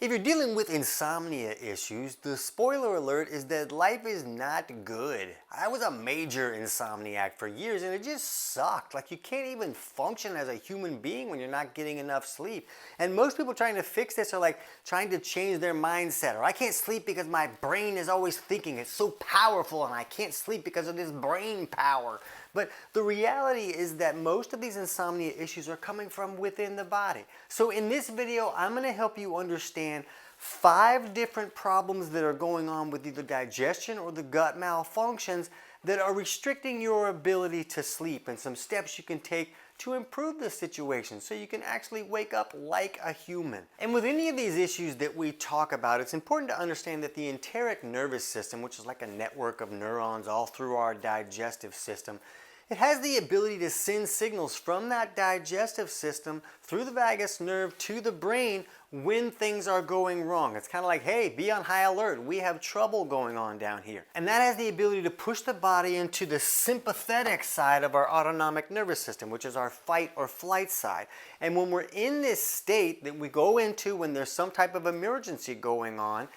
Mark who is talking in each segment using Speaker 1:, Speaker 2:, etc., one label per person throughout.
Speaker 1: If you're dealing with insomnia issues, the spoiler alert is that life is not good. I was a major insomniac for years and it just sucked. Like, you can't even function as a human being when you're not getting enough sleep. And most people trying to fix this are like trying to change their mindset. Or I can't sleep because my brain is always thinking. It's so powerful and I can't sleep because of this brain power. But the reality is that most of these insomnia issues are coming from within the body. So in this video, I'm going to help you understand 5 different problems that are going on with either digestion or the gut malfunctions that are restricting your ability to sleep, and some steps you can take to improve the situation so you can actually wake up like a human. And with any of these issues that we talk about, it's important to understand that the enteric nervous system, which is like a network of neurons all through our digestive system, it has the ability to send signals from that digestive system through the vagus nerve to the brain when things are going wrong. It's kind of like, hey, be on high alert. We have trouble going on down here. And that has the ability to push the body into the sympathetic side of our autonomic nervous system, which is our fight or flight side. And when we're in this state that we go into when there's some type of emergency going on,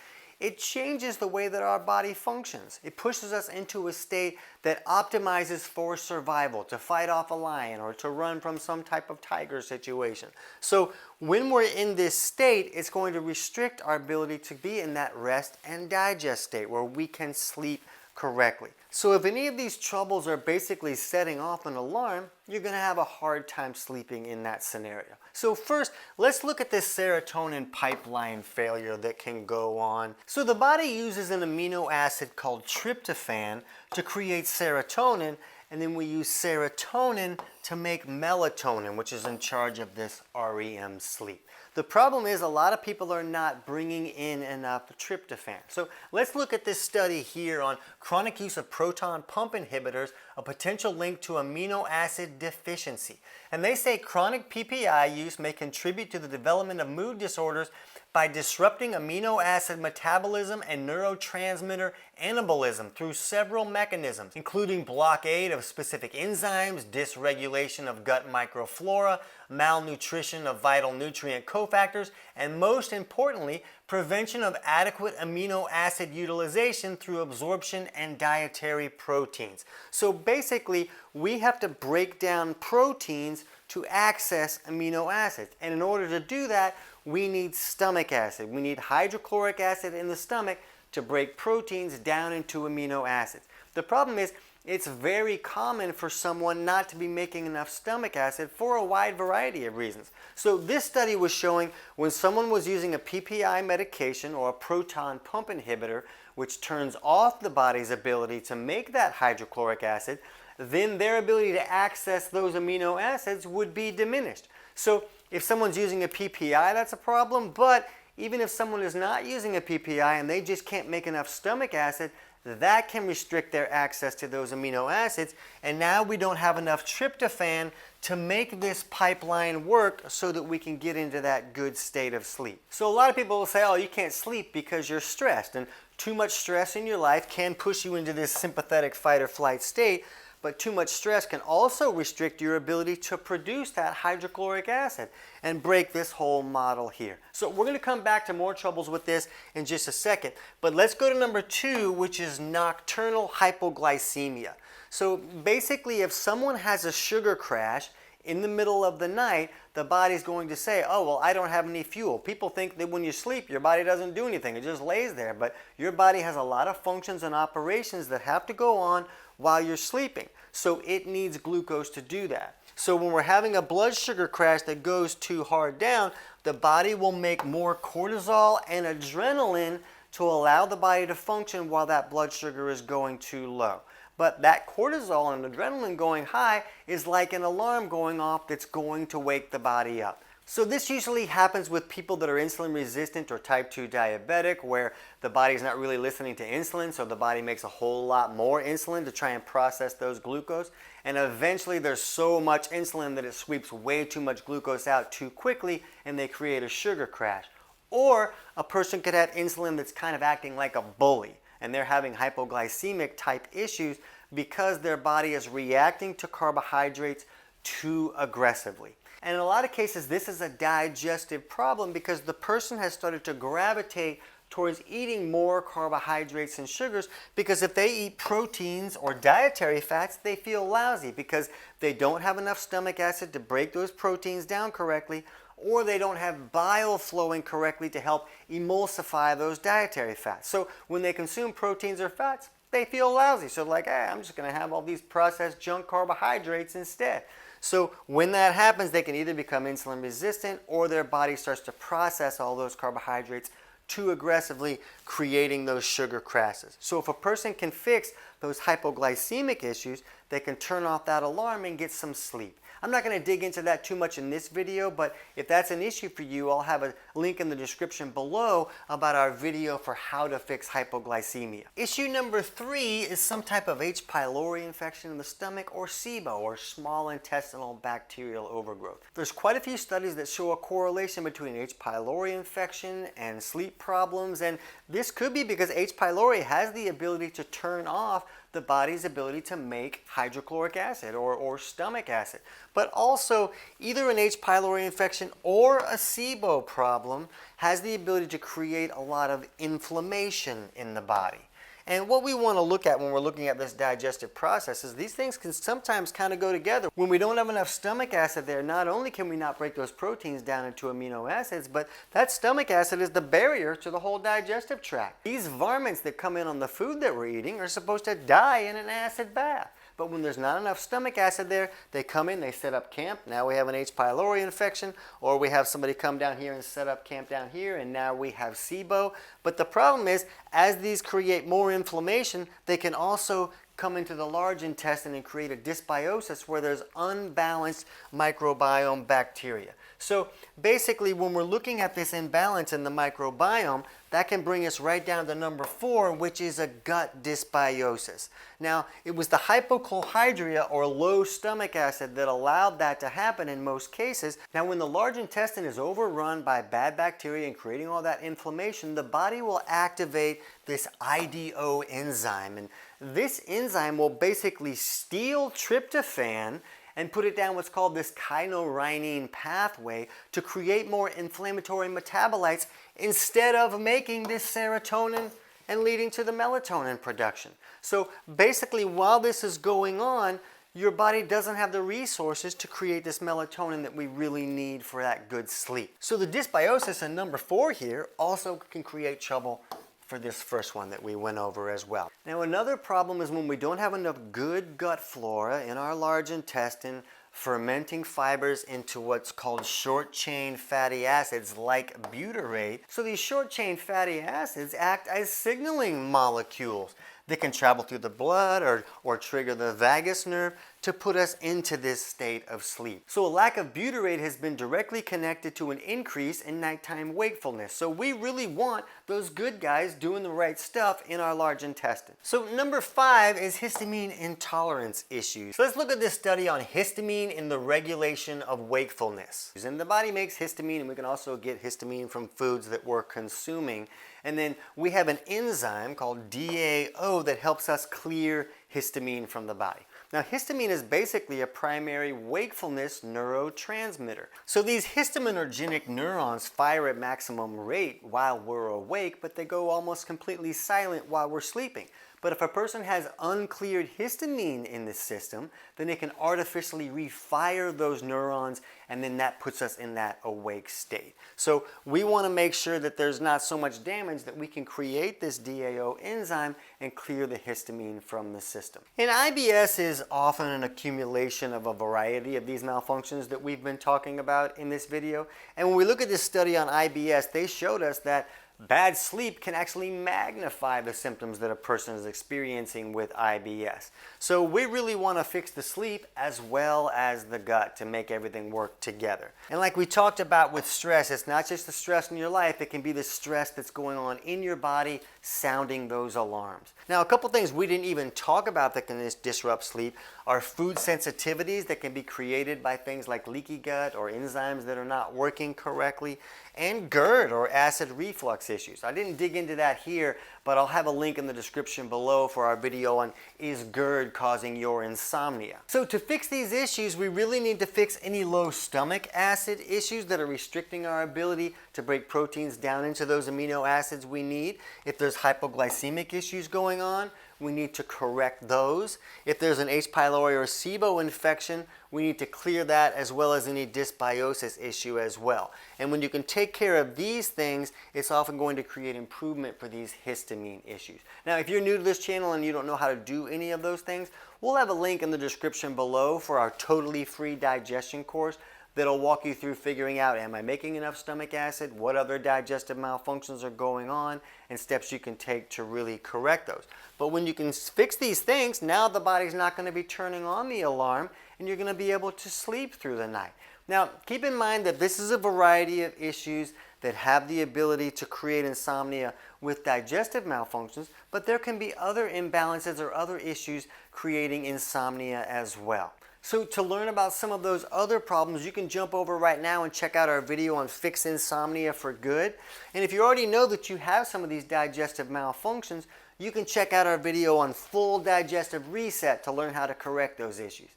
Speaker 1: it changes the way that our body functions. It pushes us into a state that optimizes for survival, to fight off a lion or to run from some type of tiger situation. So when we're in this state, it's going to restrict our ability to be in that rest and digest state where we can sleep correctly. So if any of these troubles are basically setting off an alarm, you're going to have a hard time sleeping in that scenario. So first, let's look at this serotonin pipeline failure that can go on. So the body uses an amino acid called tryptophan to create serotonin, and then we use serotonin to make melatonin, which is in charge of this REM sleep. The problem is a lot of people are not bringing in enough tryptophan. So let's look at this study here on chronic use of proton pump inhibitors, a potential link to amino acid deficiency. And they say chronic PPI use may contribute to the development of mood disorders by disrupting amino acid metabolism and neurotransmitter anabolism through several mechanisms, including blockade of specific enzymes, dysregulation of gut microflora, malnutrition of vital nutrient cofactors, and most importantly, prevention of adequate amino acid utilization through absorption and dietary proteins. So basically, we have to break down proteins to access amino acids. And in order to do that, we need stomach acid. We need hydrochloric acid in the stomach to break proteins down into amino acids. The problem is, it's very common for someone not to be making enough stomach acid for a wide variety of reasons. So this study was showing when someone was using a PPI medication or a proton pump inhibitor, which turns off the body's ability to make that hydrochloric acid, then their ability to access those amino acids would be diminished. So if someone's using a PPI, that's a problem, but even if someone is not using a PPI and they just can't make enough stomach acid, that can restrict their access to those amino acids, and now we don't have enough tryptophan to make this pipeline work so that we can get into that good state of sleep. So a lot of people will say, oh, you can't sleep because you're stressed, and too much stress in your life can push you into this sympathetic fight or flight state, but too much stress can also restrict your ability to produce that hydrochloric acid and break this whole model here. So we're going to come back to more troubles with this in just a second, but let's go to number 2, which is nocturnal hypoglycemia. So basically, if someone has a sugar crash in the middle of the night, the body's going to say, oh, well, I don't have any fuel. People think that when you sleep, your body doesn't do anything. It just lays there. But your body has a lot of functions and operations that have to go on while you're sleeping. So it needs glucose to do that. So when we're having a blood sugar crash that goes too hard down, the body will make more cortisol and adrenaline to allow the body to function while that blood sugar is going too low. But that cortisol and adrenaline going high is like an alarm going off that's going to wake the body up. So this usually happens with people that are insulin resistant or type 2 diabetic, where the body's not really listening to insulin, so the body makes a whole lot more insulin to try and process those glucose. And eventually there's so much insulin that it sweeps way too much glucose out too quickly and they create a sugar crash. Or a person could have insulin that's kind of acting like a bully, and they're having hypoglycemic type issues because their body is reacting to carbohydrates too aggressively. And in a lot of cases, this is a digestive problem because the person has started to gravitate towards eating more carbohydrates and sugars, because if they eat proteins or dietary fats, they feel lousy because they don't have enough stomach acid to break those proteins down correctly, or they don't have bile flowing correctly to help emulsify those dietary fats. So when they consume proteins or fats, they feel lousy. So like, hey, I'm just going to have all these processed junk carbohydrates instead. So when that happens, they can either become insulin resistant or their body starts to process all those carbohydrates too aggressively, creating those sugar crashes. So if a person can fix those hypoglycemic issues, they can turn off that alarm and get some sleep. I'm not going to dig into that too much in this video, but if that's an issue for you, I'll have a link in the description below about our video for how to fix hypoglycemia. Issue number 3 is some type of H. pylori infection in the stomach, or SIBO, or small intestinal bacterial overgrowth. There's quite a few studies that show a correlation between H. pylori infection and sleep problems, and this could be because H. pylori has the ability to turn off the body's ability to make hydrochloric acid or stomach acid. But also, either an H. pylori infection or a SIBO problem has the ability to create a lot of inflammation in the body. And what we want to look at when we're looking at this digestive process is these things can sometimes kind of go together. When we don't have enough stomach acid there, not only can we not break those proteins down into amino acids, but that stomach acid is the barrier to the whole digestive tract. These varmints that come in on the food that we're eating are supposed to die in an acid bath. But when there's not enough stomach acid there, they come in, they set up camp. Now we have an H. pylori infection, or we have somebody come down here and set up camp down here, and now we have SIBO. But the problem is, as these create more inflammation, they can also come into the large intestine and create a dysbiosis where there's unbalanced microbiome bacteria. So basically, when we're looking at this imbalance in the microbiome, that can bring us right down to number 4, which is a gut dysbiosis. Now, it was the hypochlorhydria, or low stomach acid, that allowed that to happen in most cases. Now, when the large intestine is overrun by bad bacteria and creating all that inflammation, the body will activate this IDO enzyme. And this enzyme will basically steal tryptophan and put it down what's called this kynurenine pathway to create more inflammatory metabolites instead of making this serotonin and leading to the melatonin production. So basically, while this is going on, your body doesn't have the resources to create this melatonin that we really need for that good sleep. So the dysbiosis in number 4 here also can create trouble for this first one that we went over as well. Now, another problem is when we don't have enough good gut flora in our large intestine fermenting fibers into what's called short-chain fatty acids like butyrate. So these short-chain fatty acids act as signaling molecules that can travel through the blood or trigger the vagus nerve to put us into this state of sleep. So a lack of butyrate has been directly connected to an increase in nighttime wakefulness. So we really want those good guys doing the right stuff in our large intestine. So number 5 is histamine intolerance issues. So let's look at this study on histamine in the regulation of wakefulness. And the body makes histamine, and we can also get histamine from foods that we're consuming. And then we have an enzyme called DAO that helps us clear histamine from the body. Now, histamine is basically a primary wakefulness neurotransmitter. So these histaminergic neurons fire at maximum rate while we're awake, but they go almost completely silent while we're sleeping. But if a person has uncleared histamine in the system, then it can artificially refire those neurons, and then that puts us in that awake state. So we want to make sure that there's not so much damage that we can create this DAO enzyme and clear the histamine from the system. And IBS is often an accumulation of a variety of these malfunctions that we've been talking about in this video. And when we look at this study on IBS, they showed us that bad sleep can actually magnify the symptoms that a person is experiencing with IBS. So we really want to fix the sleep as well as the gut to make everything work together. And like we talked about with stress, it's not just the stress in your life, it can be the stress that's going on in your body sounding those alarms. Now, a couple things we didn't even talk about that can disrupt sleep are food sensitivities that can be created by things like leaky gut or enzymes that are not working correctly. and GERD or acid reflux issues. I didn't dig into that here, but I'll have a link in the description below for our video on is GERD causing your insomnia. So to fix these issues, we really need to fix any low stomach acid issues that are restricting our ability to break proteins down into those amino acids we need. If there's hypoglycemic issues going on, we need to correct those. If there's an H. pylori or SIBO infection, we need to clear that, as well as any dysbiosis issue as well. And when you can take care of these things, it's often going to create improvement for these histamine issues. Now, if you're new to this channel and you don't know how to do any of those things, we'll have a link in the description below for our totally free digestion course that'll walk you through figuring out, am I making enough stomach acid? What other digestive malfunctions are going on? And steps you can take to really correct those. But when you can fix these things, now the body's not going to be turning on the alarm and you're going to be able to sleep through the night. Now, keep in mind that this is a variety of issues that have the ability to create insomnia with digestive malfunctions, but there can be other imbalances or other issues creating insomnia as well. So to learn about some of those other problems, you can jump over right now and check out our video on Fix Insomnia for Good. And if you already know that you have some of these digestive malfunctions, you can check out our video on Full Digestive Reset to learn how to correct those issues.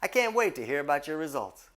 Speaker 1: I can't wait to hear about your results.